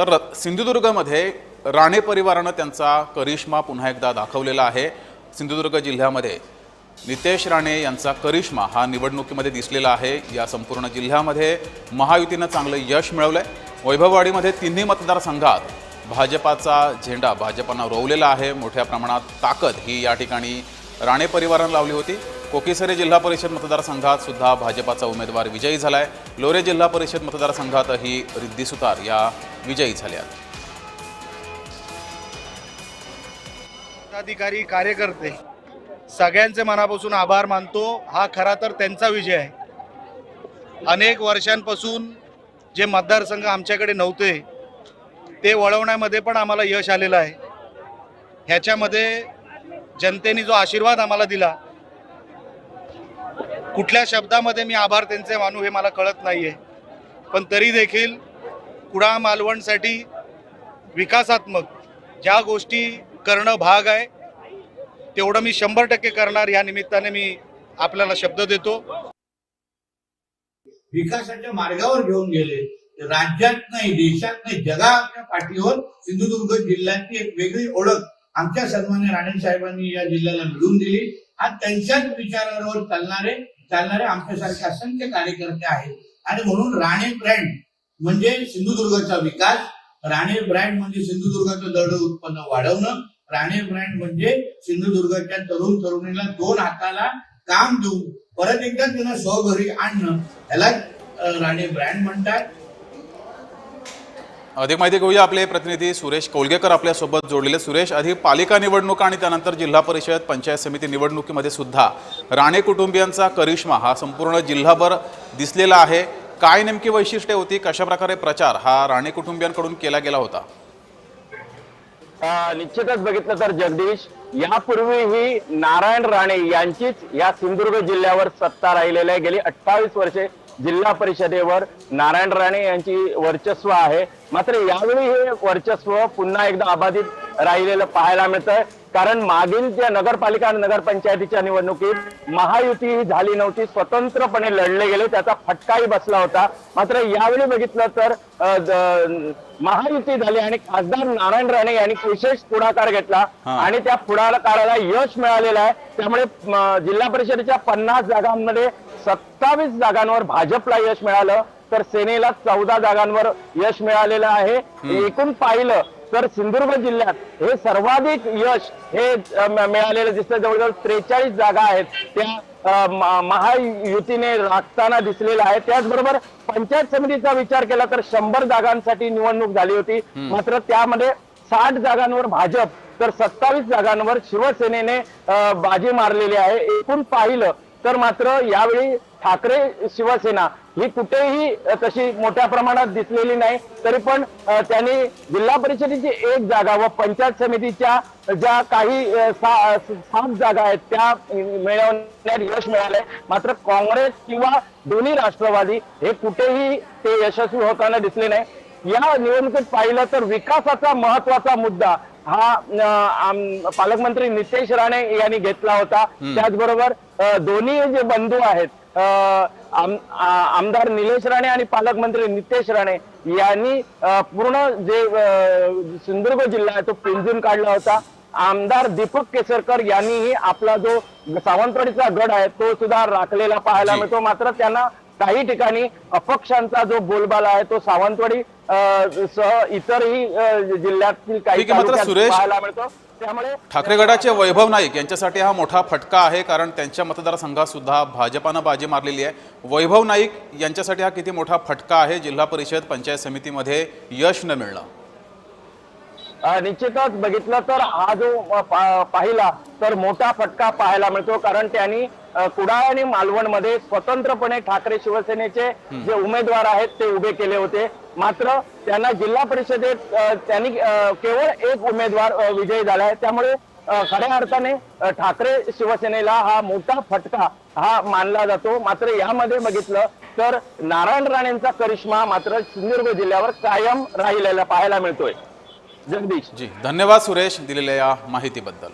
तर सिंधुदुर्गमध्ये राणे परिवारानं त्यांचा करिश्मा पुन्हा एकदा दाखवलेला आहे। सिंधुदुर्ग जिल्ह्यामध्ये नितेश राणे यांचा करिश्मा हा निवडणुकीमध्ये दिसलेला आहे। या संपूर्ण जिल्ह्यामध्ये महायुतीनं चांगलं यश मिळवलंय। वैभववाडीमध्ये तिन्ही मतदारसंघात भाजपाचा झेंडा भाजपानं रोवलेला आहे। मोठ्या प्रमाणात ताकद ही या ठिकाणी राणे परिवारानं लावली होती। कोकीसरे जिल्हा परिषद मतदारसंघात सुद्धा भाजपाचा उमेदवार विजयी झालाय। लोरे जिल्हा परिषद मतदारसंघातही रिद्धी सुतार या विजयी झाल्या। पदाधिकारी कार्यकर्ते सगळ्यांचे मनापासून आभार मानतो। हा खरा तर त्यांचा विजय आहे। अनेक वर्षांपासून जे मतदारसंघ आमच्याकडे नव्हते ते वळवण्यामध्ये पण आम्हाला यश आलेलं आहे। ह्याच्यामध्ये जनतेने जो आशीर्वाद आम्हाला दिला, कुठल्या शब्दामध्ये मी आभार त्यांचे मानू हे मला कळत नाहीये, पण तरी देखील कुडाळ मालवणसाठी विकासात्मक ज्या गोष्टी करणं भाग आहे तेवढं मी 100% करणार। या निमित्ताने मी आपल्याला शब्द देतो। विकासाच्या मार्गावर घेऊन गेले। राज्यात नाही, देशात नाही, जगाच्या पाठीवर सिंधुदुर्ग जिल्ह्याची एक वेगळी ओळख आमच्या सन्मान्य राणे साहेबांनी या जिल्ह्याला मिळवून दिली। आज त्यांच्याच विचारांवर चालणारे आमच्यासारखे असंख्य कार्यकर्ते आहेत आणि म्हणून राणे ब्रँड म्हणजे सिंधुदुर्गचा विकास, राणे ब्रँड म्हणजे सिंधुदुर्गाचं दरड उत्पन्न वाढवणं, राणे ब्रँड म्हणजे सिंधुदुर्गाच्या तरुण तरुणीला 2 हाताला काम देऊन परत एकदा त्यांना स्वघरी आणणं, याला राणे ब्रँड म्हणतात। अधिक माहिती घेऊया। आपले प्रतिनिधी सुरेश कौलगेकर आपल्या सोबत जोडलेले। सुरेश, आधी पालिका निवडणूक आणि त्यानंतर जिल्हा परिषद पंचायत समिती निवडणुकीमध्ये सुद्धा राणे कुटुंबियांचा करिश्मा हा संपूर्ण जिल्हाभर दिसलेला आहे। काय नेमकी वैशिष्ट्ये होती, कशा प्रकारे प्रचार हा राणे कुटुंबियांकडून केला गेला होता? निश्चितच बघितलं तर जगदीश, यापूर्वीही नारायण राणे यांचीच या सिंधुदुर्ग जिल्ह्यावर सत्ता राहिलेली आहे। गेली 28 वर्षे जिल्हा परिषदेवर नारायण राणे यांची वर्चस्व आहे। मात्र यावेळी हे वर्चस्व पुन्हा एकदा अबाधित राहिलेलं पाहायला मिळतंय, कारण मागील ज्या नगरपालिका आणि नगरपंचायतीच्या निवडणुकीत महायुती ही झाली नव्हती, स्वतंत्रपणे लढले गेले, त्याचा फटकाही बसला होता। मात्र यावेळी बघितलं तर महायुती झाली आणि खासदार नारायण राणे यांनी विशेष पुढाकार घेतला आणि त्या पुढाकाराला यश मिळालेलं आहे। त्यामुळे जिल्हा परिषदेच्या 50 जागांमध्ये 27 जागांवर भाजपला यश मिळालं, तर सेनेला 14 जागांवर यश मिळालेलं आहे। एकूण पाहिलं तर सिंधुदुर्ग जिल्ह्यात हे सर्वाधिक यश हे मिळालेलं दिसतं। जवळजवळ 43 जागा आहेत त्या महायुतीने राखताना दिसलेला आहे। त्याचबरोबर पंचायत समितीचा विचार केला तर 100 जागांसाठी निवडणूक झाली होती, मात्र त्यामध्ये 60 जागांवर भाजप तर 27 जागांवर शिवसेनेने बाजी मारलेली आहे। एकूण पाहिलं तर मात्र यावेळी ठाकरे शिवसेना ही कुठेही तशी मोठ्या प्रमाणात दिसलेली नाही, तरी पण त्यांनी जिल्हा परिषदेची 1 जागा व पंचायत समितीच्या ज्या काही 7 जागा आहेत त्या मिळवण्यात यश मिळालंय। मात्र काँग्रेस किंवा दोन्ही राष्ट्रवादी हे कुठेही ते यशस्वी होताना दिसले नाही। या निवडणुकीत पाहिलं तर विकासाचा महत्वाचा मुद्दा हा पालकमंत्री नितेश राणे यांनी घेतला होता। त्याचबरोबर दोन्ही जे बंधू आहेत आमदार निलेश राणे आणि पालकमंत्री नितेश राणे यांनी पूर्ण जे सिंधुदुर्ग जिल्हा आहे तो पिंजून काढला होता। आमदार दीपक केसरकर यांनीही आपला जो सावंतवाडीचा गड आहे तो सुद्धा राखलेला पाहायला मिळतो। मात्र त्यांना काही ठिकाणी अपक्षांचा जो बोलबाला आहे तो सावंतवाडी सह इतरही जिल्ह्यातील काही पाहायला मिळतो। त्यामुळे ठाकरे गटाचे वैभव नाईक यांच्यासाठी हा मोठा फटका आहे, कारण त्यांच्या मतदारसंघात सुद्धा भाजपानं बाजी मारलेली आहे। वैभव नाईक यांच्यासाठी हा किती मोठा फटका आहे जिल्हा परिषद पंचायत समितीमध्ये यश न मिळणं? निश्चितच बघितलं तर हा जो पाहिला तर मोठा फटका पाहायला मिळतो, कारण त्यांनी कुडाळ आणि मालवणमध्ये स्वतंत्रपणे ठाकरे शिवसेनेचे जे उमेदवार आहेत ते उभे केले होते। मात्र त्यांना जिल्हा परिषदेत त्यांनी केवळ 1 उमेदवार विजयी झाला आहे। त्यामुळे खऱ्या अर्थाने ठाकरे शिवसेनेला हा मोठा फटका हा मानला जातो। मात्र यामध्ये बघितलं तर नारायण राणेंचा करिश्मा मात्र सिंधुदुर्ग जिल्ह्यावर कायम राहिलेला पाहायला मिळतोय। जगदीश जी, धन्यवाद सुरेश दिलेल्या या माहितीबद्दल।